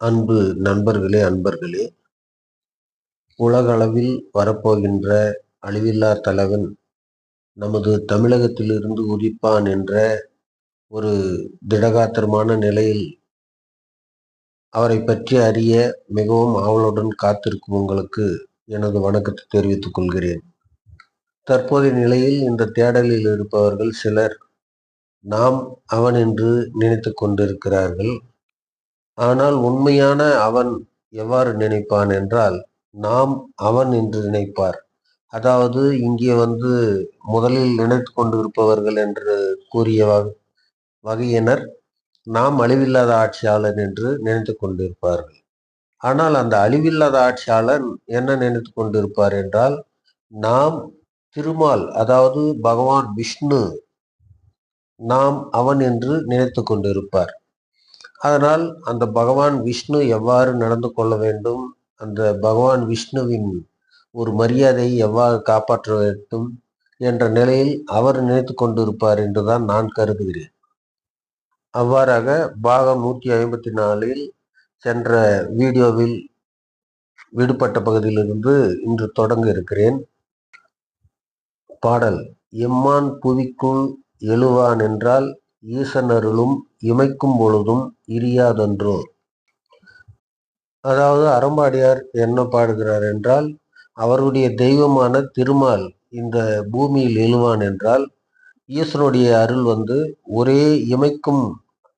அன்பு நண்பர்களே, அன்பர்களே, உலகளவில் வரப்போகின்ற அழிவில்லா தலைவன் நமது தமிழகத்திலிருந்து உதிப்பான் என்ற ஒரு திடகாத்திரமான நிலையில் அவரை பற்றி அறிய மிகவும் ஆவலுடன் காத்திருக்கும் உங்களுக்கு எனது வணக்கத்தை தெரிவித்துக் கொள்கிறேன். தற்போதைய நிலையில் இந்த தேடலில் இருப்பவர்கள் சிலர் நாம் அவன் என்று நினைத்து கொண்டிருக்கிறார்கள். ஆனால் உண்மையான அவன் எவ்வாறு நினைப்பான் என்றால், நாம் அவன் என்று நினைப்பார். அதாவது இங்கே முதலில் நினைத்து கொண்டிருப்பவர்கள் என்று கூறிய வகையினர் நாம் அழிவில்லாத ஆட்சியாளன் என்று நினைத்து கொண்டிருப்பார்கள். ஆனால் அந்த அழிவில்லாத ஆட்சியாளன் என்ன நினைத்து கொண்டிருப்பார் என்றால், நாம் திருமால், அதாவது பகவான் விஷ்ணு நாம் அவன் என்று நினைத்து கொண்டிருப்பார். அதனால் அந்த பகவான் விஷ்ணு எவ்வாறு நடந்து கொள்ள வேண்டும், அந்த பகவான் விஷ்ணுவின் ஒரு மரியாதையை எவ்வாறு காப்பாற்ற வேண்டும் என்ற நிலையில் அவர் நினைத்து கொண்டிருப்பார் என்றுதான் நான் கருதுகிறேன். அவ்வாறாக பாகம் 154 சென்ற வீடியோவில் விடுபட்ட பகுதியிலிருந்து இன்று தொடங்க இருக்கிறேன். பாடல்: எம்மான் புவிக்குள் எழுவான் என்றால் ஈசனருளும் இமைக்கும் பொழுதும் இரியாதன்றோ. அதாவது அறம்பாடியார் என்ன பாடுகிறார் என்றால், அவருடைய தெய்வமான திருமால் இந்த பூமியில் எழுவான் என்றால் ஈசனுடைய அருள் ஒரே இமைக்கும்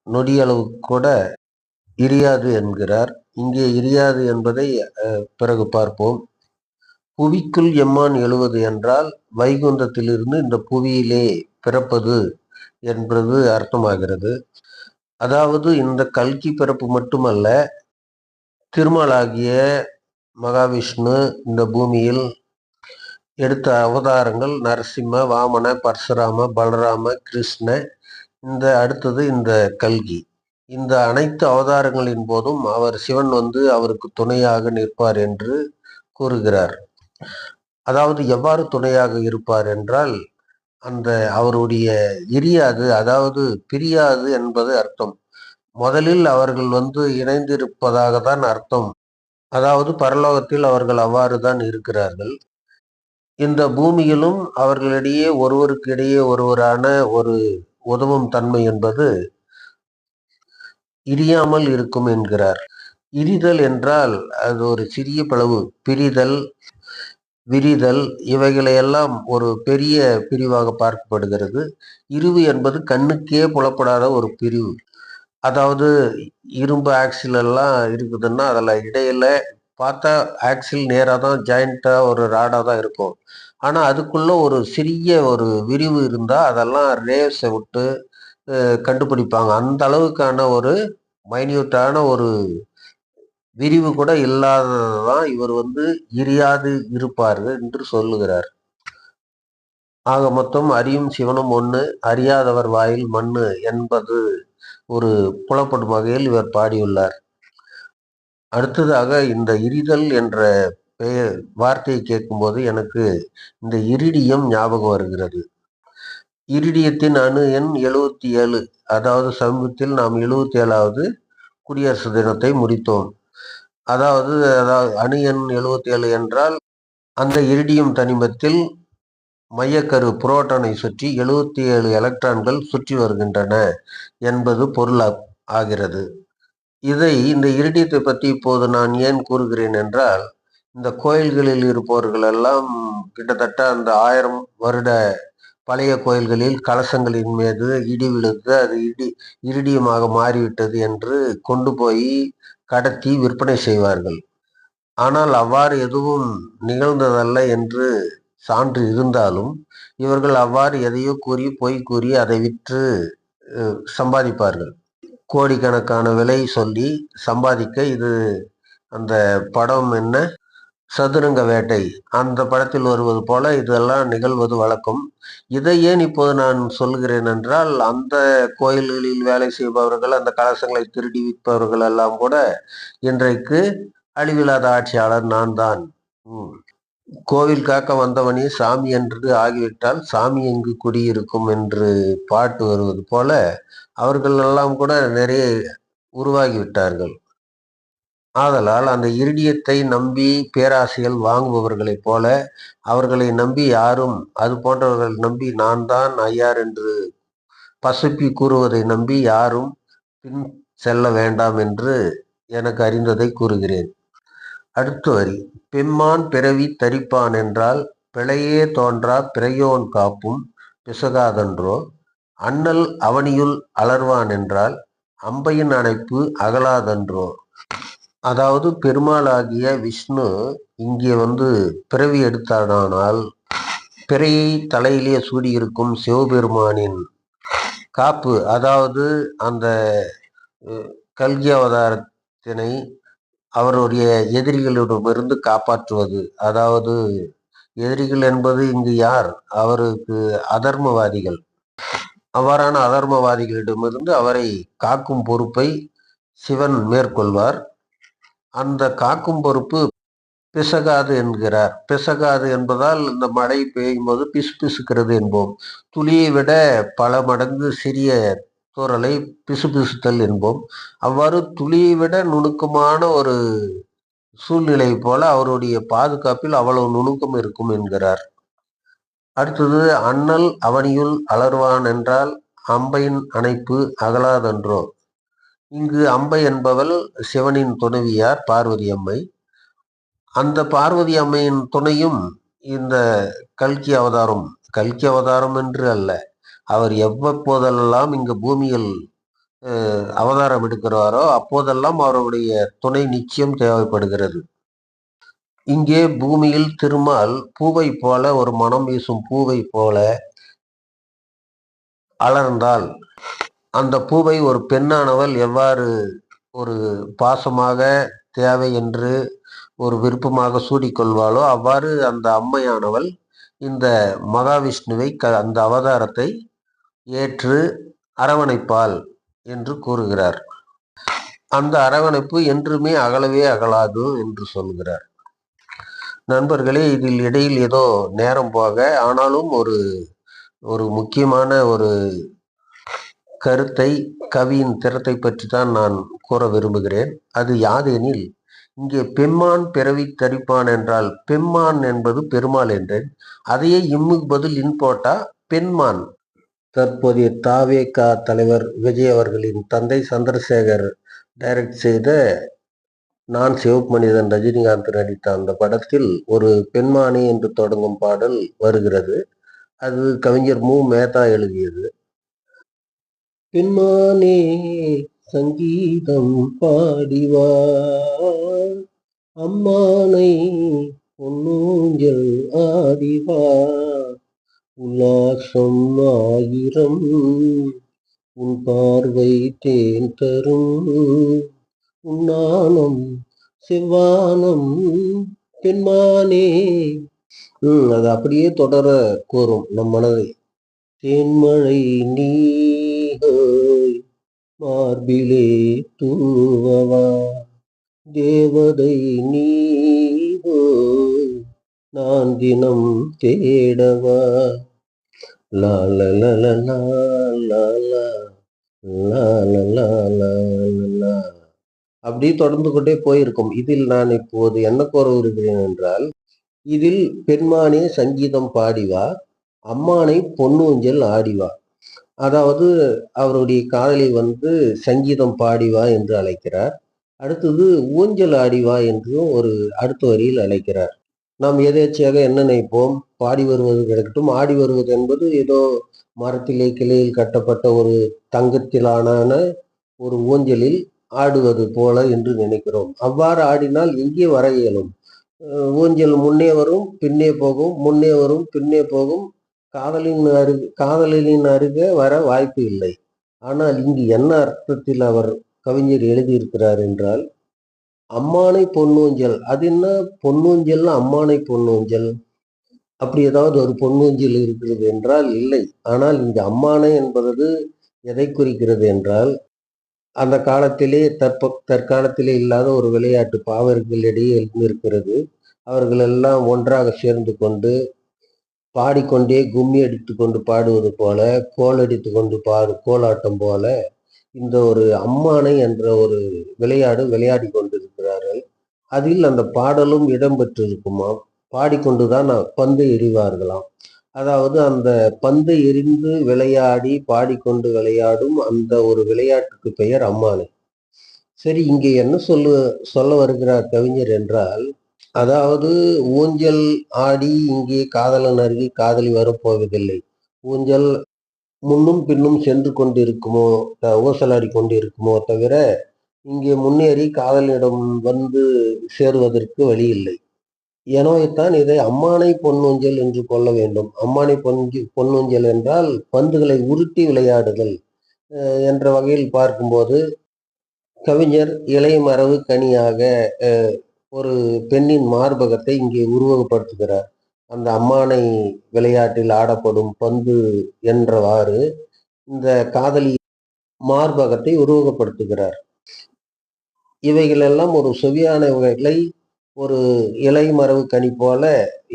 நொடியளவு கூட இரியாது என்கிறார். இங்கே இரியாது என்பதை பிறகு பார்ப்போம். புவிக்குள் எம்மான் எழுவது என்றால் வைகுந்தத்திலிருந்து இந்த புவியிலே பிறப்பது என்பது அர்த்தமாகிறது. அதாவது இந்த கல்கி பிறப்பு மட்டுமல்ல, திருமாலாகிய மகாவிஷ்ணு இந்த பூமியில் எடுத்த அவதாரங்கள் நரசிம்ம, வாமன, பரசுராம, பலராம, கிருஷ்ண, அடுத்தது இந்த கல்கி. இந்த அனைத்து அவதாரங்களின் போதும் அவர் சிவன் அவருக்கு துணையாக நிற்பார் என்று கூறுகிறார். அதாவது எவ்வாறு துணையாக இருப்பார் என்றால், அந்த அவருடைய இரியாது, அதாவது பிரியாது என்பது அர்த்தம். முதலில் அவர்கள் இணைந்திருப்பதாக தான் அர்த்தம். அதாவது பரலோகத்தில் அவர்கள் அவ்வாறு தான் இருக்கிறார்கள். இந்த பூமியிலும் அவர்களிடையே ஒருவருக்கு இடையே ஒருவரான ஒரு உதவும் தன்மை என்பது இரியாமல் இருக்கும் என்கிறார். இரிதல் என்றால் அது ஒரு சிறிய பிளவு. பிரிதல், விரிதல் இவைகளையெல்லாம் ஒரு பெரிய பிரிவாக பார்க்கப்படுகிறது. இருவு என்பது கண்ணுக்கே புலப்படாத ஒரு பிரிவு. அதாவது இரும்பு ஆக்சில் எல்லாம் இருக்குதுன்னா அதில் இடையில பார்த்தா ஆக்சில் நேராக தான் ஜாயிண்ட்டாக ஒரு ராடாக தான் இருக்கும். ஆனால் அதுக்குள்ள ஒரு சிறிய ஒரு விரிவு இருந்தால் அதெல்லாம் ரேஸை விட்டு கண்டுபிடிப்பாங்க. அந்த அளவுக்கான ஒரு மைன்யூட்டான ஒரு விரிவு கூட இல்லாததான் இவர் இரியாது இருப்பார் என்று சொல்லுகிறார். ஆக மொத்தம் அறியும் சிவனும் ஒன்று, அறியாதவர் வாயில் மண்ணு என்பது ஒரு புலப்படும் வகையில் இவர் பாடியுள்ளார். அடுத்ததாக இந்த இரிதல் என்ற வார்த்தையை கேட்கும்போது எனக்கு இந்த இரிடியம் ஞாபகம் வருகிறது. இரிடியத்தின் அணு எண் 77. அதாவது சமீபத்தில் நாம் 77வது குடியரசு தினத்தை முடித்தோம். அதாவது அணு எண் 77 என்றால் அந்த இரிடியம் தனிமத்தில் மையக்கரு புரோட்டானை சுற்றி 77 எலக்ட்ரான்கள் சுற்றி வருகின்றன என்பது பொருள் ஆகிறது. இந்த இரிடியத்தை பற்றி இப்போது நான் ஏன் கூறுகிறேன் என்றால், இந்த கோயில்களில் இருப்பவர்கள் எல்லாம் கிட்டத்தட்ட அந்த 1000 வருட பழைய கோயில்களில் கலசங்களின் மீது இடி விழுந்து அது இரிடியமாக மாறிவிட்டது என்று கொண்டு போய் கடத்தி விற்பனை செய்வார்கள். ஆனால் அவ்வாறு எதுவும் நிகழ்ந்ததல்ல என்று சான்று இருந்தாலும் இவர்கள் அவ்வாறு எதையோ பொய் கூறி அதை விற்று சம்பாதிப்பார்கள். கோடிக்கணக்கான விலை சொல்லி சம்பாதிக்க. இது அந்த படம் என்ன, சதுரங்க வேட்டை, அந்த படத்தில் வருவது போல இதெல்லாம் நிகழ்வது வழக்கம். இதை ஏன் இப்போது நான் சொல்கிறேன் என்றால், அந்த கோயில்களில் வேலை செய்பவர்கள், அந்த கலசங்களை திருடி விற்பவர்கள் எல்லாம் கூட இன்றைக்கு அழிவில்லாத ஆட்சியாளர் நான் தான், கோவில் காக்க வந்தவனே சாமி என்று ஆகிவிட்டால் சாமி எங்கு குடியிருக்கும் என்று பாட்டு வருவது போல அவர்கள் எல்லாம் கூட நிறைய உருவாகிவிட்டார்கள். ஆதலால் அந்த இரிடியத்தை நம்பி பேராசைகள் வாங்குபவர்களைப் போல அவர்களை நம்பி யாரும், அது போன்றவர்கள் நம்பி நான் தான் ஐயார் என்று பசுப்பி கூறுவதை நம்பி யாரும் பின் செல்ல வேண்டாம் என்று எனக்கு அறிந்ததை கூறுகிறேன். அடுத்த வரி, பெம்மான் பிறவி தரிப்பான் என்றால் பிழையே தோன்றா பிறையோன் காப்பும் பிசகாதன்றோ, அண்ணல் அவனியுள் அலர்வான் என்றால் அம்பையின் அணைப்பு அகலாதன்றோ. அதாவது பெருமாளாகிய விஷ்ணு இங்கே பிறவி எடுத்தானால் பிறையை தலையிலே சூடியிருக்கும் சிவபெருமானின் காப்பு, அதாவது அந்த கல்கி அவதாரத்தினை அவருடைய எதிரிகளிடமிருந்து காப்பாற்றுவது. அதாவது எதிரிகள் என்பது இங்கு யார்? அவருக்கு அதர்மவாதிகள். அவ்வாறான அதர்மவாதிகளிடமிருந்து அவரை காக்கும் பொறுப்பை சிவன் மேற்கொள்வார். அந்த காக்கும் பொறுப்பு பிசகாது என்கிறார். பிசகாது என்பதால் இந்த மழை பெய்யும் போது பிசுபிசுக்கிறது என்போம். துளியை விட பல மடங்கு சிறிய தூறலை பிசுபிசுத்தல் என்போம். அவ்வாறு துளியை விட நுணுக்கமான ஒரு சூழ்நிலை போல அவருடைய பாதுகாப்பில் அவ்வளவு நுணுக்கம் இருக்கும் என்கிறார். அடுத்தது, அண்ணல் அவனியுள் அலர்வான் என்றால் அம்பையின் அணைப்பு அகலாதன்றோ. இங்கு அம்பை என்பவள் சிவனின் துணைவியார் பார்வதி அம்மை. அந்த பார்வதி அம்மையின் துணையும் இந்த கல்கி அவதாரம் என்று அல்ல, அவர் எவ்வப்போதெல்லாம் இங்கு பூமியில் அவதாரம் எடுக்கிறாரோ அப்போதெல்லாம் அவருடைய துணை நிச்சயம் தேவைப்படுகிறது. இங்கே பூமியில் திருமால் பூவை போல, ஒரு மனம் வீசும் பூவை போல அலர்ந்தால் அந்த பூவை ஒரு பெண்ணானவள் எவ்வாறு ஒரு பாசமாக தேவை என்று ஒரு விருப்பமாக சூடிக்கொள்வாளோ அவ்வாறு அந்த அம்மையானவள் இந்த மகாவிஷ்ணுவை அந்த அவதாரத்தை ஏற்று அரவணைப்பாள் என்று கூறுகிறார். அந்த அரவணைப்பு என்றுமே அகலவே அகலாது என்று சொல்கிறார். நண்பர்களே, இதில் இடையில் ஏதோ நேரம் போக, ஆனாலும் ஒரு முக்கியமான ஒரு கருத்தை, கவியின் திறத்தை பற்றி தான் நான் கூற விரும்புகிறேன். அது யாதெனில், இங்கே பெம்மான் பிறவி தரிப்பான் என்றால் பெம்மான் என்பது பெருமாள் என்றேன். அதையே இம்முக்கு பதில் இன் போட்டா பெண்மான். தற்போதைய தாவேகா தலைவர் விஜய் அவர்களின் தந்தை சந்திரசேகர் டைரக்ட் செய்த நான் சிவப்பு மனிதன் ரஜினிகாந்த் நடித்த அந்த படத்தில் ஒரு பெண்மானே என்று தொடங்கும் பாடல் வருகிறது. அது கவிஞர் மு. மேத்தா எழுதியது. பெண்மானே சங்கீதம் பாடிவா, அம்மானை பொன்னூஞ்சல் ஆடிவா, உல்லாசம் ஆயிரம் உன் பார்வை தேன் தரும், உன்னானம் செவ்வானம் பெண்மானே. அது அப்படியே தொடர கூறும் நம் மனதை. தேன்மழை நீ மார்பிலே தூவவா, தேவதை நீ நான் தினம் தேடவா, அப்படி தொடர்ந்து கொண்டே போயிருக்கும். இதில் நான் இப்போது என்ன கூற விரும்புகிறேன் என்றால், இதில் பெண்மானே சங்கீதம் பாடிவா, அம்மானை பொன்னூஞ்சல் ஆடிவா. அதாவது அவருடைய காதலை சங்கீதம் பாடிவா என்று அழைக்கிறார். அடுத்தது ஊஞ்சல் ஆடிவா என்றும் ஒரு அடுத்த வரியில் அழைக்கிறார். நாம் எதேச்சையாக என்ன நினைப்போம்? பாடி வருவது கிடக்கட்டும், ஆடி வருவது என்பது ஏதோ மரத்திலே கிளையில் கட்டப்பட்ட ஒரு தங்கத்திலான ஒரு ஊஞ்சலில் ஆடுவது போல என்று நினைக்கிறோம். அவ்வாறு ஆடினால் எங்கே வர இயலும்? ஊஞ்சல் முன்னே வரும், பின்னே போகும், முன்னே வரும், பின்னே போகும். காதலின் அருகே வர வாய்ப்பு இல்லை. ஆனால் இங்கு என்ன அர்த்தத்தில் அவர் கவிஞர் எழுதியிருக்கிறார் என்றால், அம்மானை பொன்னூஞ்சல். அது என்ன பொன்னூஞ்சல்? அம்மானை பொன்னூஞ்சல் அப்படி ஏதாவது ஒரு பொன்னூஞ்சல் இருக்கிறது என்றால் இல்லை. ஆனால் இங்கு அம்மானை என்பது எதை குறிக்கிறது என்றால், அந்த காலத்திலே தற்காலத்திலே இல்லாத ஒரு விளையாட்டு பாவர்களிடையே இருக்கிறது. அவர்கள் எல்லாம் ஒன்றாக சேர்ந்து கொண்டு பாடிக்கொண்டே கும்மி அடித்து கொண்டு பாடுவது போல, கோல் அடித்து கொண்டு கோலாட்டம் போல இந்த ஒரு அம்மானை என்ற ஒரு விளையாடி கொண்டிருக்கிறார்கள். அதில் அந்த பாடலும் இடம்பெற்றிருக்குமாம். பாடிக்கொண்டுதான் பந்து எறிவார்களாம். அதாவது அந்த பந்தை எறிந்து விளையாடி பாடிக்கொண்டு விளையாடும் அந்த ஒரு விளையாட்டுக்கு பெயர் அம்மானை. சரி, இங்கே என்ன சொல்ல வருகிறார் கவிஞர் என்றால், அதாவது ஊஞ்சல் ஆடி இங்கே காதலன் அருகே காதலி வரப்போவதில்லை. ஊஞ்சல் முன்னும் பின்னும் சென்று கொண்டிருக்குமோ, ஊசலாடி கொண்டிருக்குமோ தவிர, இங்கே முன்னேறி காதலனிடம் வந்து சேருவதற்கு வழி இல்லை. எனவேதான் இதை அம்மானை பொன்னூஞ்சல் என்று கொள்ள வேண்டும். அம்மானை பொன்னூஞ்சல் என்றால் பந்துகளை உருட்டி விளையாடுதல் என்ற வகையில் பார்க்கும்போது, கவிஞர் இலைமறைவு கனியாக ஒரு பெண்ணின் மார்பகத்தை இங்கே உருவகப்படுத்துகிறார். அந்த அம்மானை விளையாட்டில் ஆடப்படும் பந்து என்றவாறு இந்த காதலி மார்பகத்தை உருவகப்படுத்துகிறார். இவைகளெல்லாம் ஒரு செவியானவைகளை ஒரு இலைமறைவு கனி போல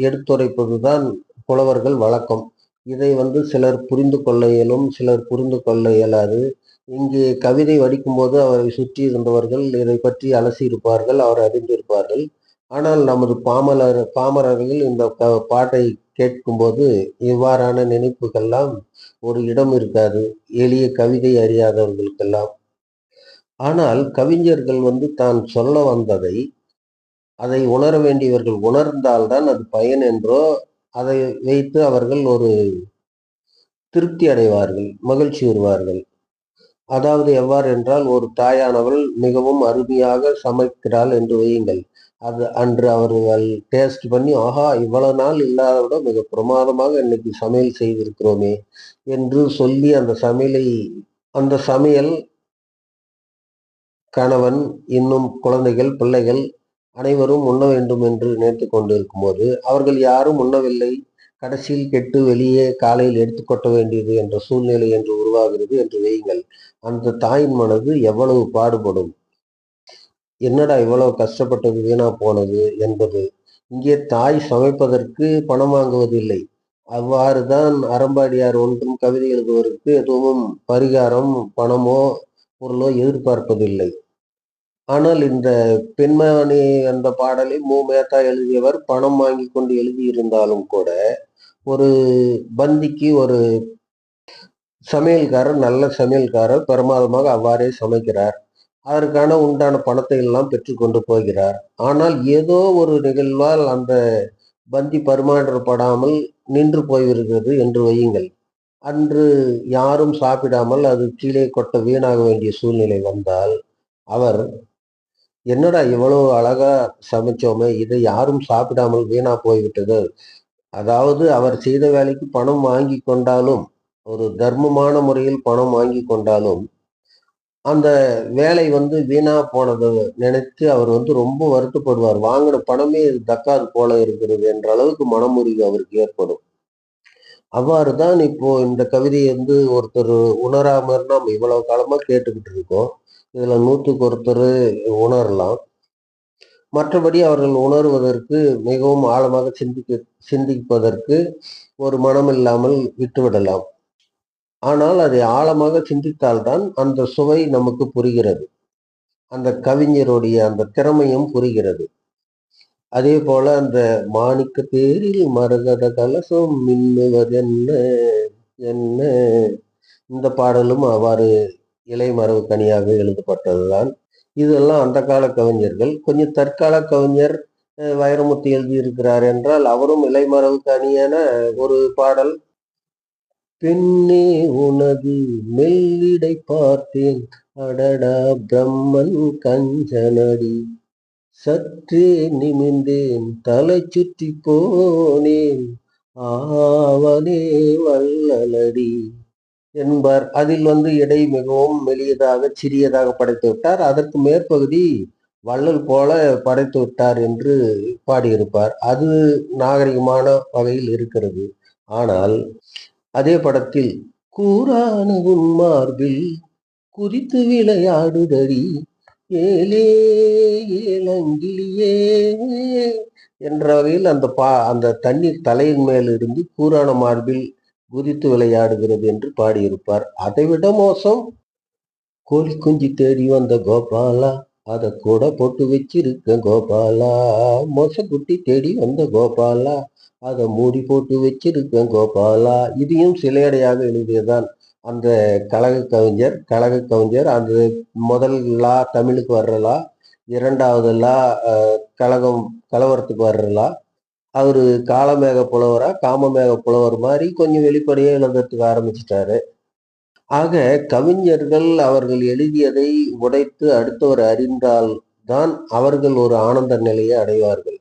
எடுத்துரைப்பதுதான் புலவர்கள் வழக்கம். இதை சிலர் புரிந்து கொள்ள இயலும், சிலர் புரிந்து கொள்ள இயலாது. இங்கே கவிதை வடிக்கும்போது அவரை சுற்றி இருந்தவர்கள் இதை பற்றி அலசியிருப்பார்கள், அவர் அறிந்திருப்பார்கள். ஆனால் நமது பாமரர்கள் இந்த பாட்டை கேட்கும்போது இவ்வாறான நினைப்புகள்லாம் ஒரு இடம் இருக்காது, எளிய கவிதை அறியாதவர்களுக்கெல்லாம். ஆனால் கவிஞர்கள் தான் சொல்ல வந்ததை, அதை உணர வேண்டியவர்கள் உணர்ந்தால்தான் அது பயன் என்றோ, அதை வைத்து அவர்கள் ஒரு திருப்தி அடைவார்கள், மகிழ்ச்சி வருவார்கள். அதாவது எவ்வாறு என்றால், ஒரு தாயானவள் மிகவும் அருமையாக சமைக்கிறாள் என்று வையுங்கள். அது அன்று அவர்கள் டேஸ்ட் பண்ணி, ஆஹா, இவ்வளவு நாள் இல்லாத விட மிக பிரமாதமாக இன்னைக்கு சமையல் செய்திருக்கிறோமே என்று சொல்லி அந்த சமையல் கணவன், இன்னும் குழந்தைகள், பிள்ளைகள் அனைவரும் உண்ண வேண்டும் என்று நினைத்து கொண்டிருக்கும் போது அவர்கள் யாரும் உண்ணவில்லை. கடைசியில் கெட்டு வெளியே காலையில் எடுத்துக்கொட்ட வேண்டியது என்ற சூழ்நிலை என்று உருவாகிறது என்று வையுங்கள். அந்த தாயின் மனது எவ்வளவு பாடுபடும், என்னடா இவ்வளவு கஷ்டப்பட்டது வீணா போனது என்பது. இங்கே தாய் சமைப்பதற்கு பணம் வாங்குவதில்லை. அவ்வாறு தான் அறம்பாடியார் ஒன்றும் கவிதை எழுதுவதற்கு எதுவும் பரிகாரம், பணமோ பொருளோ எதிர்பார்ப்பதில்லை. ஆனால் இந்த பெண்மணி அந்த பாடலை மேத்தா எழுதியவர் பணம் வாங்கி கொண்டு எழுதியிருந்தாலும் கூட, ஒரு பந்திக்கு ஒரு சமையல்காரர், நல்ல சமையல்காரர் பிரமாதமாக அவ்வாறே சமைக்கிறார். அதற்கான உண்டான பணத்தை எல்லாம் பெற்றுக்கொண்டு போகிறார். ஆனால் ஏதோ ஒரு நிகழ்வால் அந்த பந்தி பரிமாற்றப்படாமல் நின்று போய்விடுகிறது என்று வையுங்கள். அன்று யாரும் சாப்பிடாமல் அது கீழே கொட்ட வீணாக வேண்டிய சூழ்நிலை வந்தால், அவர் என்னடா இவ்வளவு அழகா சமைச்சோமே, இதை யாரும் சாப்பிடாமல் வீணா போய்விட்டது. அதாவது அவர் செய்த வேலைக்கு பணம் வாங்கி கொண்டாலும், ஒரு தர்மமான முறையில் பணம் வாங்கி கொண்டாலும், அந்த வேலை வீணா போனதை நினைத்து அவர் ரொம்ப வருத்தப்படுவார். வாங்கின பணமே தக்காது போல இருக்கிறது என்ற அளவுக்கு மனமுறிவு அவருக்கு ஏற்படும். அவ்வாறு தான் இப்போ இந்த கவிதையை ஒருத்தர் உணராம நாம் இவ்வளவு காலமா கேட்டுக்கிட்டு இருக்கோம். இதுல 100க்கு ஒருத்தர் உணரலாம். மற்றபடி அவர்கள் உணர்வதற்கு மிகவும் ஆழமாக சிந்திப்பதற்கு ஒரு மனம் இல்லாமல் விட்டுவிடலாம். ஆனால் அதை ஆழமாக சிந்தித்தால்தான் அந்த சுவை நமக்கு புரிகிறது. அந்த கவிஞருடைய அந்த திறமையும் புரிகிறது. அதே போல அந்த மாணிக்க தேரில் மரகத கலசம் மின்னுவதென்ன என்ன, இந்த பாடலும் அவ்வாறு இலைமறைவு கனியாக எழுதப்பட்டதுதான். இதெல்லாம் அந்த கால கவிஞர்கள். கொஞ்சம் தற்கால கவிஞர் வைரமுத்து எழுதியிருக்கிறார் என்றால், அவரும் இலைமறைவு கனியான ஒரு பாடல். பெண்ணே உனது மெல்லிடை பார்த்தேன், அடடா பிரம்மன் கஞ்சனடி, சற்றே நிமிர்ந்தேன் தலை சுற்றி போனேன், ஆவனே வல்லலடி என்பார். அதில் இடை மிகவும் மெலியதாக சிறியதாக படைத்து விட்டார். அதற்கு மேற்பகுதி வள்ளல் போல படைத்து விட்டார் என்று பாடியிருப்பார். அது நாகரிகமான வகையில் இருக்கிறது. ஆனால் அதே படத்தில் கூரான உன் மார்பில் குதித்து விளையாடுதடி ஏலே ஏலங்கிலியே என்ற வகையில் அந்த தண்ணீர் தலையின் மேல் இருந்து கூரான மார்பில் குதித்து விளையாடுகிறது என்று பாடியிருப்பார். அதைவிட மோசம், கோழி குஞ்சு தேடி வந்த கோபாலா, அத கூட போட்டு வச்சிருக்க கோபாலா, மொசக்குட்டி தேடி வந்த கோபாலா, அத மூடி போட்டு வச்சிருக்க கோபாலா. இதையும் சிலையடையாக எழுதியதான் அந்த கழக கவிஞர். அது முதல் லா தமிழுக்கு வர்ற லா, இரண்டாவது லா கழகம் கலவரத்துக்கு வர்ற லா. அவரு காலமேக புலவரா, காமமேக புலவர் மாதிரி கொஞ்சம் வெளிப்படையா எழுதுறதுக்கு ஆரம்பிச்சிட்டாரு. ஆக கவிஞர்கள் அவர்கள் எழுதியதை உடைத்து அடுத்தவர் அறிந்தால் தான் அவர்கள் ஒரு ஆனந்த நிலையை அடைவார்கள்.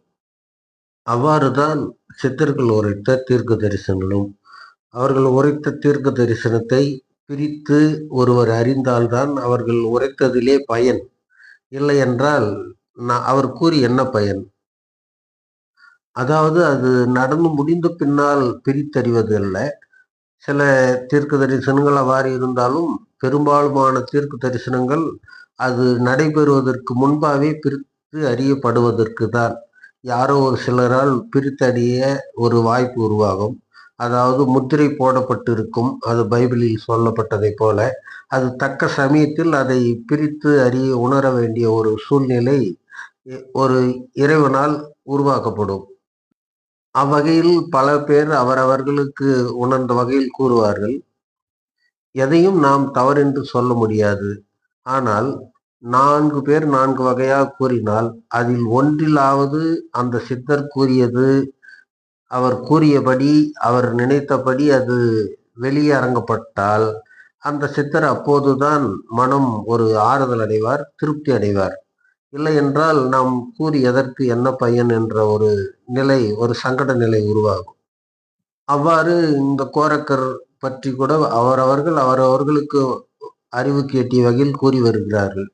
அவ்வாறுதான் சித்தர்கள் உரைத்த தீர்க்க தரிசனங்களும். அவர்கள் உரைத்த தீர்க்க தரிசனத்தை பிரித்து ஒருவர் அறிந்தால்தான் அவர்கள் உரைத்ததிலே பயன். இல்லை என்றால் அவர் கூறி என்ன பயன்? அதாவது அது நடந்து முடிந்த பின்னால் பிரித்தறிவது அல்ல. சில தீர்க்க தரிசனங்கள் அவ்வாறு இருந்தாலும் பெரும்பாலுமான தீர்க்க தரிசனங்கள் அது நடைபெறுவதற்கு முன்பாகவே பிரித்து அறியப்படுவதற்கு தான். யாரோ ஒரு சிலரால் பிரித்தறிய ஒரு வாய்ப்பு உருவாகும். அதாவது முத்திரை போடப்பட்டிருக்கும், அது பைபிளில் சொல்லப்பட்டதை போல. அது தக்க சமயத்தில் அதை பிரித்து அறிய உணர வேண்டிய ஒரு சூழ்நிலை ஒரு இறைவனால் உருவாக்கப்படும். அவ்வகையில் பல பேர் அவரவர்களுக்கு உணர்ந்த வகையில் கூறுவார்கள். எதையும் நாம் தவறென்று சொல்ல முடியாது. ஆனால் 4 பேர் 4 வகையாக கூறினால் அதில் ஒன்றிலாவது அந்த சித்தர் கூறியது, அவர் கூறியபடி, அவர் நினைத்தபடி அது வெளியரங்கப்பட்டால் அந்த சித்தர் அப்போதுதான் மனம் ஒரு ஆறுதல் அடைவார், திருப்தி அடைவார். இல்லை என்றால் நாம் கூறி எதற்கு என்ன பயன் என்ற ஒரு நிலை, ஒரு சங்கட நிலை உருவாகும். அவ்வாறு இந்த கோரக்கர் பற்றி கூட அவரவர்களுக்கு அறிவுக்கு எட்டிய வகையில் கூறி வருகிறார்கள்.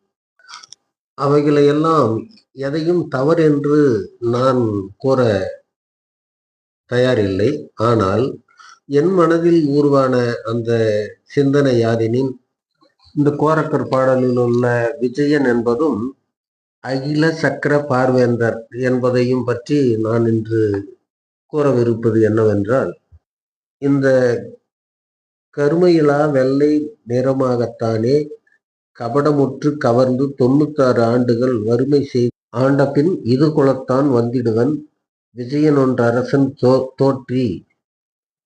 அவைகளை எல்லாம் எதையும் தவறு என்று நான் கூற தயாரில்லை. ஆனால் என் மனதில் உருவான அந்த சிந்தனை யாதெனின், இந்த கோரக்கர் பாடலில் உள்ள விஜயன் என்பதும் அகில சக்கர பார்வேந்தர் என்பதையும் பற்றி நான் இன்று கூறவிருப்பது என்னவென்றால், இந்த கருமையிலா வெள்ளை நிறமாகத்தானே கபடமுற்று கவர்ந்து 96 ஆண்டுகள் வறுமை செய்து ஆண்ட பின் இது குலத்தான் வந்திடுவன் விஜயனொன்றரசன் தோற்றி.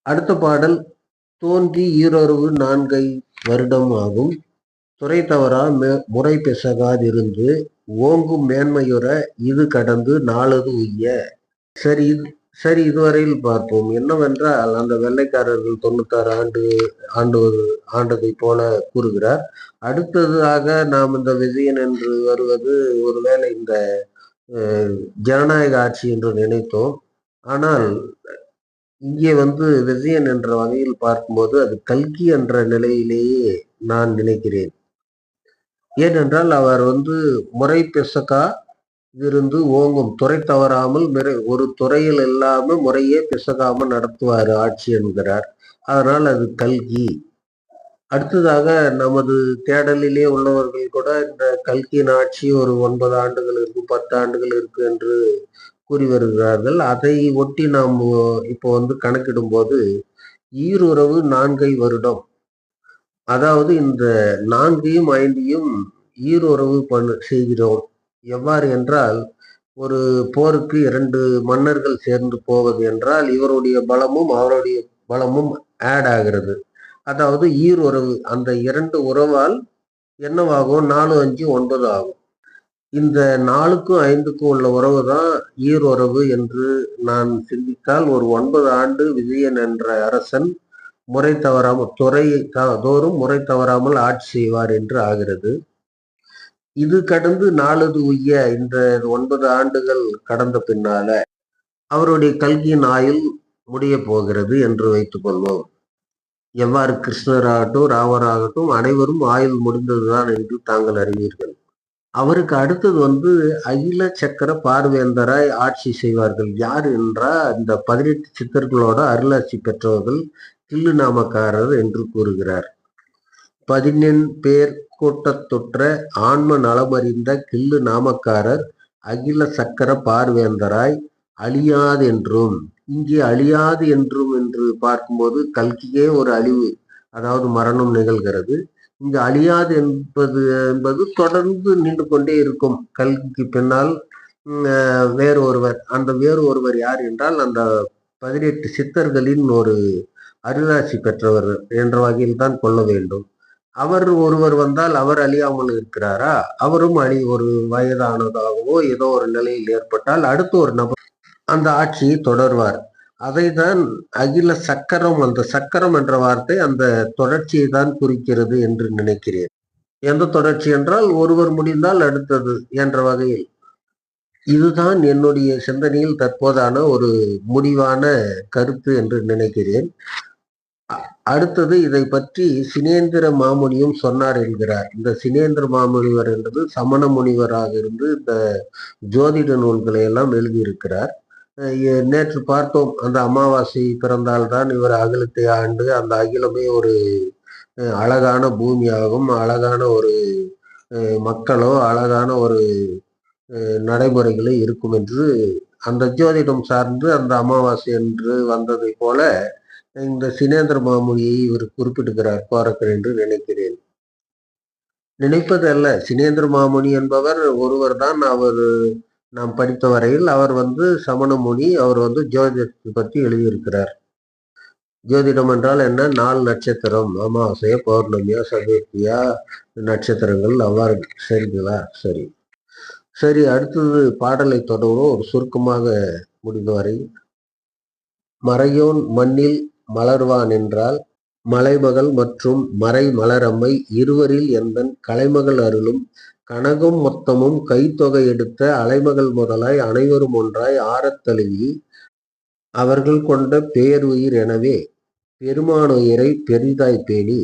அடுத்த பாடல், தோன்றி ஈரொருவு 4 வருடம் ஆகும், துறை தவறா முறை பெசகாதிருந்து ஓங்கும் மேன்மையுற இது கடந்து நாளது உய்ய. சரி, இதுவரையில் பார்ப்போம். என்னவென்றால், அந்த வெள்ளைக்காரர்கள் 96 ஆண்டதை போல கூறுகிறார். அடுத்ததாக நாம் இந்த விஜயன் என்று வருவது ஒருவேளை இந்த ஜனநாயக ஆட்சி என்று நினைத்தோம். ஆனால் இங்கே விஜயன் என்ற வகையில் பார்க்கும்போது அது கல்கி என்ற நிலையிலேயே நான் நினைக்கிறேன். ஏனென்றால் அவர் முறை பெசகா இருந்து ஓங்கும், துறை தவறாமல் ஒரு துறையில் இல்லாம முறையே பிசகாம நடத்துவார் ஆட்சி என்கிறார். அதனால் அது கல்கி. அடுத்ததாக நமது தேடலிலே உள்ளவர்கள் கூட இந்த கல்கியின் ஆட்சி ஒரு 9 ஆண்டுகள் இருக்கு, 10 ஆண்டுகள் இருக்கு என்று கூறி வருகிறார்கள். அதை ஒட்டி நாம் இப்போ கணக்கிடும் போது ஈருறவு 4 வருடம், அதாவது இந்த 4ஐயும் 5ஐயும் ஈருறவு செய்கிறோம். எவ்வாறு என்றால், ஒரு போருக்கு 2 மன்னர்கள் சேர்ந்து போவது என்றால் இவருடைய பலமும் அவருடைய பலமும் ஆட் ஆகிறது. அதாவது ஈருறவு, அந்த 2 உறவால் என்னவாகும், 4, 5, 9 ஆகும். இந்த 4க்கும் 5க்கும் உள்ள உறவு தான் ஈருறவு என்று நான் சிந்தித்தால், ஒரு 9 ஆண்டு விஜயன் என்ற அரசன் முறை தவறாமல், துறை தோறும் முறை தவறாமல் ஆட்சி செய்வார் என்று ஆகிறது. இது கடந்து நாளது உய்ய, இந்த 9 ஆண்டுகள் கடந்த பின்னால அவருடைய கல்கியின் ஆயுள் முடிய போகிறது என்று வைத்துக் கொள்வோம். எவ்வாறு கிருஷ்ணராகட்டும், ராமராகட்டும் அனைவரும் ஆயுள் முடிந்ததுதான் என்று தாங்கள் அறிவீர்கள். அவருக்கு அடுத்தது அகில சக்கர பார்வேந்தராய் ஆட்சி செய்வார்கள். யார் என்றால், இந்த 18 சித்தர்களோட அருளாட்சி பெற்றவர்கள் கிள்ளு நாமக்காரர் என்று கூறுகிறார். 14 பேர் கூட்டத்தொற்ற ஆன்ம நலமறிந்த கிள்ளு நாமக்காரர் அகில சக்கர பார்வேந்தராய் அழியாது என்றும். இங்கே அழியாது என்றும் என்று பார்க்கும்போது கல்கியே ஒரு அழிவு, அதாவது மரணம் நிகழ்கிறது. இங்கு அழியாது என்பது தொடர்ந்து நின்று கொண்டே இருக்கும். கல்கிக்கு பின்னால் வேறு ஒருவர். அந்த வேறு ஒருவர் யார் என்றால் அந்த 18 சித்தர்களின் ஒரு அருளாசி பெற்றவர் என்ற வகையில் தான் கொள்ள வேண்டும். அவர் ஒருவர் வந்தால் அவர் அழியாமல் இருக்கிறாரா? அவரும் ஒரு வயதானதாகவோ ஏதோ ஒரு நிலையில் ஏற்பட்டால் அடுத்த ஒரு நபர் அந்த ஆட்சியை தொடர்வார். அதைதான் அகில சக்கரம், அந்த சக்கரம் என்ற வார்த்தை அந்த தொடர்ச்சியை தான் குறிக்கிறது என்று நினைக்கிறேன். எந்த தொடர்ச்சி என்றால் ஒருவர் முடிந்தால் அடுத்தது என்ற வகையில். இதுதான் என்னுடைய சிந்தனையில் தற்போதான ஒரு முடிவான கருத்து என்று நினைக்கிறேன். அடுத்தது இதை பற்றி சினேந்திர மாமுனியும் சொன்னார் என்கிறார். இந்த சினேந்திர மாமுனிவர் என்பது சமண முனிவராக இருந்து இந்த ஜோதிட நூல்களை எல்லாம் எழுதியிருக்கிறார். நேற்று பார்த்தோம், அந்த அமாவாசை பிறந்தால்தான் இவர் அகிலத்தை ஆண்டு அந்த அகிலமே ஒரு அழகான பூமியாகும், அழகான ஒரு மக்களோ அழகான ஒரு நடைமுறைகளே இருக்கும் என்று அந்த ஜோதிடம் சார்ந்து அந்த அமாவாசை என்று வந்ததை போல இந்த சினேந்திர மாமுனியை இவர் குறிப்பிடுகிறார் கோரக்கர் என்று நினைக்கிறேன். நினைப்பது அல்ல, சினேந்திர மாமுனி என்பவர் ஒருவர் தான். அவர் நாம் படித்த வரையில் அவர் சமண முனி. அவர் ஜோதிடத்தை பற்றி எழுதியிருக்கிறார். ஜோதிடம் என்றால் என்ன? 4 நட்சத்திரம், அமாவாசையா பௌர்ணமியா சதுர்த்தியா நட்சத்திரங்கள் அவ்வாறு. சரிங்களா? சரி சரி. அடுத்தது பாடலை தொடர்வோம் ஒரு சுருக்கமாக முடிந்தவரை. மறையோன் மண்ணில் மலர்வான் என்றால் மலைமகள் மற்றும் மறை மலரம்மை இருவரில் எந்தன் கலைமகள் அருளும் கனகம் மொத்தமும் கைத்தொகை எடுத்த அலைமகள் முதலாய் அனைவரும் ஒன்றாய் ஆறத் தழுவி அவர்கள் கொண்ட பேருயிர் எனவே பெருமானுயிரை பெரிதாய் பேணி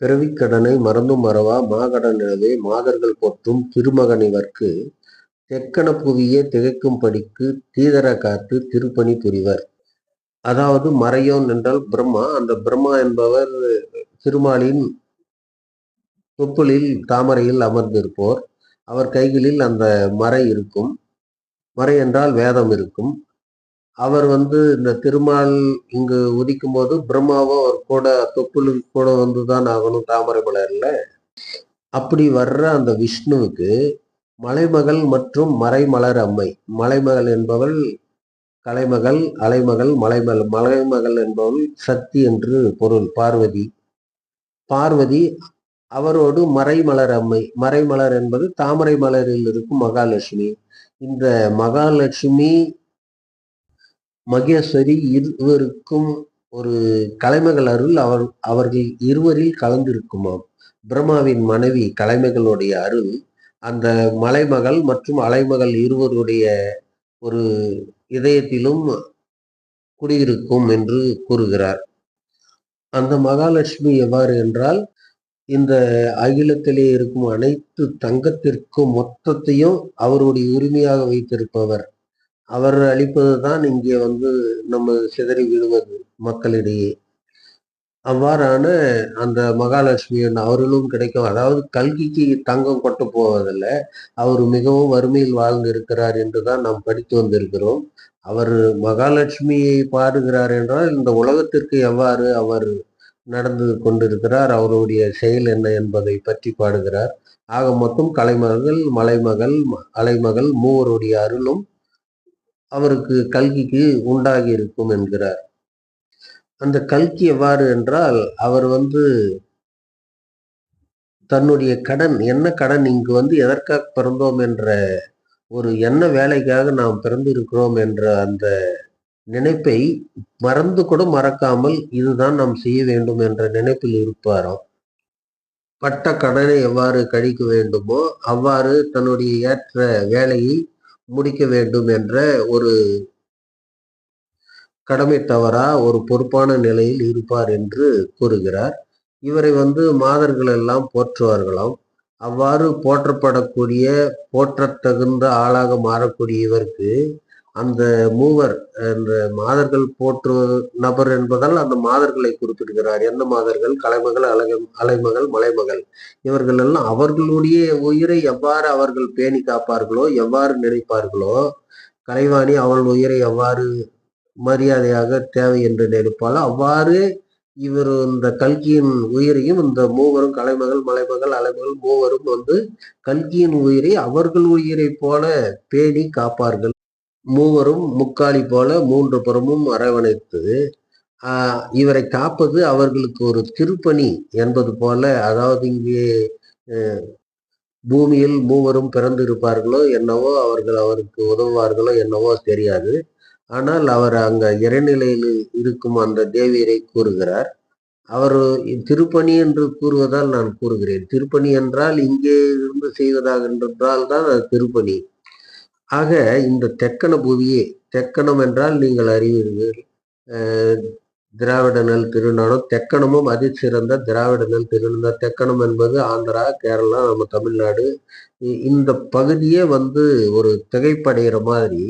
பிறவிக்கடனை மறந்தும் மறவா மாகடன் எனவே மாதர்கள் பொற்றும் திருமகனிவர்க்கு தெக்கன புவியே திகைக்கும் படிக்கு தீதர காத்து திருப்பணி புரிவர். அதாவது மறையோன் என்றால் பிரம்மா. அந்த பிரம்மா என்பவர் திருமாலின் தொப்புளில் தாமரையில் அமர்ந்திருப்போர். அவர் கைகளில் அந்த மறை இருக்கும். மறை என்றால் வேதம் இருக்கும். அவர் இந்த திருமால் இங்கு உதிக்கும் போது பிரம்மாவோ அவர் கூட தொப்புளுக்கு கூட வந்துதான் ஆகணும் தாமரை மலர்ல. அப்படி வர்ற அந்த விஷ்ணுவுக்கு மலைமகள் மற்றும் மறைமலர் அம்மை. மலைமகள் என்பவள் கலைமகள், அலைமகள், மலைமகள். மலைமகள் என்பவள் சக்தி என்று பொருள், பார்வதி. பார்வதி அவரோடு மறைமலர் அம்மை. மறைமலர் என்பது தாமரை மலரில் இருக்கும் மகாலட்சுமி. இந்த மகாலட்சுமி மகேஸ்வரி இருவருக்கும் ஒரு கலைமகள் அருள் அவர்கள் இருவரில் கலந்திருக்குமாம். பிரம்மாவின் மனைவி கலைமகளுடைய அருள் அந்த மலைமகள் மற்றும் அலைமகள் இருவருடைய ஒரு இதயத்திலும் குடியிருக்கும் என்று கூறுகிறார். அந்த மகாலட்சுமி எவ்வாறு என்றால் இந்த அகிலத்திலே இருக்கும் அனைத்து தங்கத்திற்கும் மொத்தத்தையும் அவருடைய உரிமையாக வைத்திருப்பவர். அவர் அளிப்பதுதான் இங்கே நம்ம சிதறி விடுவது மக்களிடையே. அவ்வாறான அந்த மகாலட்சுமியின் அவர்களும் கிடைக்கும். அதாவது கல்கிக்கு தங்கம் கொட்ட போவதில்லை, அவர் மிகவும் வறுமையில் வாழ்ந்து இருக்கிறார் என்றுதான் நாம் படித்து வந்திருக்கிறோம். அவர் மகாலட்சுமியை பாடுகிறார் என்றால் இந்த உலகத்திற்கு எவ்வாறு அவர் நடந்து கொண்டிருக்கிறார், அவருடைய செயல் என்ன என்பதை பற்றி பாடுகிறார். ஆக மொத்தம் கலைமகள், மலைமகள், அலைமகள் மூவருடைய அருளும் அவருக்கு கல்கிக்கு உண்டாகி இருக்கும் என்கிறார். அந்த கல்கி எவ்வாறு என்றால் அவர் தன்னுடைய கடன், என்ன கடன், இங்கு எதற்காக பிறந்தோம் என்ற ஒரு என்ன வேலைக்காக நாம் பிறந்திருக்கிறோம் என்ற அந்த நினைப்பை மறந்து கூட மறக்காமல் இதுதான் நாம் செய்ய வேண்டும் என்ற நினைப்பில் இருப்பாராம். பட்ட கடனை எவ்வாறு கழிக்க வேண்டுமோ அவ்வாறு தன்னுடைய ஏற்ற வேலையை முடிக்க வேண்டும் என்ற ஒரு கடமை தவறா ஒரு பொறுப்பான நிலையில் இருப்பார் என்று கூறுகிறார். இவரை மாதர்கள் எல்லாம் போற்றுவார்களாம். அவ்வாறு போற்றப்படக்கூடிய போற்றத்தகுந்த ஆளாக மாறக்கூடிய இவருக்கு அந்த மூவர், அந்த மாதர்கள் போற்று நபர் என்பதால் அந்த மாதர்களை குறிப்பிடுகிறார். எந்த மாதர்கள்? கலைமகள், அலைமகள், மலைமகள். இவர்கள் எல்லாம் அவர்களுடைய உயிரை எவ்வாறு அவர்கள் பேணி காப்பார்களோ, எவ்வாறு நினைப்பார்களோ, கலைவாணி அவள் உயிரை எவ்வாறு மரியாதையாக தேவை என்று நினைப்பாலோ அவ்வாறு இவர் இந்த கல்கியின் உயிரையும் இந்த மூவரும் கலைமகள், மலைமகள், அலைமகள் மூவரும் வந்து கல்கியின் உயிரை அவர்கள் உயிரை போல பேணி காப்பார்கள். மூவரும் முக்காலி போல மூன்று புறமும் அரவணைத்து இவரை காப்பது அவர்களுக்கு ஒரு திருப்பணி என்பது போல. அதாவது இங்கே பூமியில் மூவரும் பிறந்திருப்பார்களோ என்னவோ, அவர்கள் அவருக்கு உதவுவார்களோ என்னவோ தெரியாது. ஆனால் அவர் அங்க இறைநிலையில் இருக்கும் அந்த தேவியரை கூறுகிறார். அவர் திருப்பணி என்று கூறுவதால் நான் கூறுகிறேன். திருப்பணி என்றால் இங்கே இருந்து செய்வதாக என்றால் தான் அது திருப்பணி. ஆக இந்த தெக்கண புவியே, தெக்கணம் என்றால் நீங்கள் அறிவீர்கள், திராவிட நெல் திருநாடும் தெக்கணமும் அதிசிறந்த திராவிட நெல் திருநாடு. தெக்கணம் என்பது ஆந்திரா, கேரளா, நம்ம தமிழ்நாடு. இந்த பகுதியே வந்து ஒரு திகைப்படைகிற மாதிரி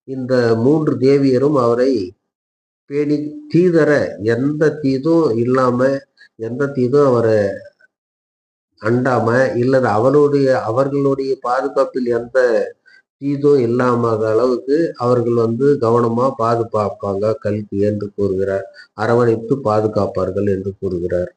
இந்த மூன்று தேவியரும் அவரை பேணி தீதர எந்த தீதும் இல்லாம, எந்த தீதும் அவரை அண்டாம, இல்லது அவர்களுடைய பாதுகாப்பில் எந்த தீதும் இல்லாம அளவுக்கு அவர்கள் வந்து கவனமா பாதுகாப்பாங்க கல்கி என்று கூறுகிறார். அரவணைத்து பாதுகாப்பார்கள் என்று கூறுகிறார்.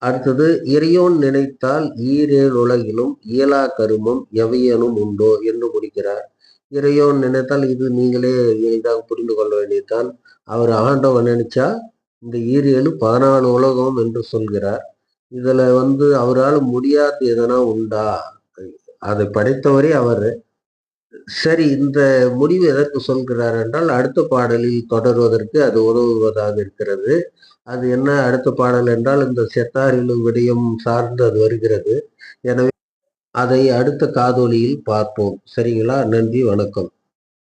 அடுத்தது, இறையோன் நினைத்தால் ஈரேழு உலகிலும் இயலா கருமம் எவையேனும் உண்டோ என்று முடிக்கிறார். இறையோன் நினைத்தால் இது நீங்களே எளிதாக புரிந்து கொள்ள வேண்டியதுதான். அவர் ஆண்டவன் நினைச்சா இந்த ஈரேழு 14 உலகம் என்று சொல்கிறார். இதுல வந்து அவரால் முடியாது எதனா உண்டா? அதை படைத்தவரே அவர். சரி, இந்த முடிவு எதற்கு சொல்கிறார் என்றால் அடுத்த பாடலில் தொடர்வதற்கு அது உதவுவதாக இருக்கிறது. அது என்ன அடுத்த பாடல் என்றால் இந்த செத்தாரிலும் விடயம் சார்ந்து அது வருகிறது. எனவே அதை அடுத்த காதொளியில் பார்ப்போம். சரிங்களா? நன்றி, வணக்கம்.